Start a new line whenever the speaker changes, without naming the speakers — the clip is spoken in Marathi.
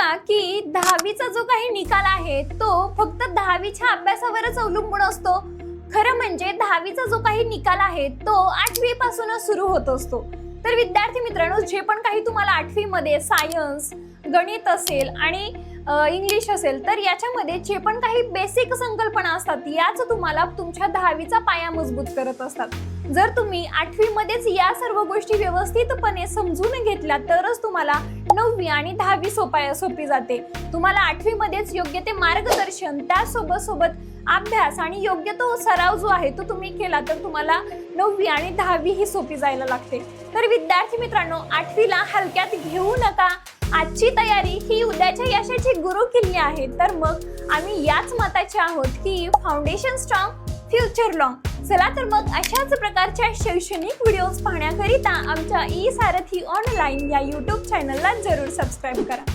बघा की 10वीचा जो काही निकाल आहे तो फक्त 10वीच्या अभ्यासावरच अवलंबून असतो। खरं म्हणजे 10वीचा जो काही निकाल आहे तो 8वी पासूनच सुरू होत असतो। तर विद्यार्थी मित्रांनो, जे पण काही तुम्हाला 8वी मध्ये सायन्स, गणित असेल आणि इंग्लिश असेल तर याच्यामध्ये जे पण काही बेसिक संकल्पना असतात याच तुम्हाला तुमच्या 10वीचा पाया मजबूत करत असतात। जर तुम्ही 8वी मध्येच या सर्व गोष्टी व्यवस्थितपणे समजून घेतल्या तरच तुम्हाला 9वी आणि 10वी सोपी जाते। तुम्हाला 8वी मध्येच योग्य ते मार्गदर्शन, त्यासोबत अभ्यास आणि योग्य तो सराव जो आहे तो तुम्ही केला तर तुम्हाला 9वी आणि 10वी ही सोपी जायला लागते। तर विद्यार्थी मित्रांनो, 8वीला हलक्यात घेऊ नका। आजची तयारी ही उद्याच्या यशाची गुरुकिल्ली आहे। तर मग आम्ही याच मताचे आहोत की फाउंडेशन स्ट्रॉंग, फ्युचर लॉंग। चला तर मग अशाच प्रकारच्या शैक्षणिक व्हिडिओज पाहण्याकरिता आमच्या ई सारथी ऑनलाईन या YouTube चॅनलला जरूर सबस्क्राईब करा।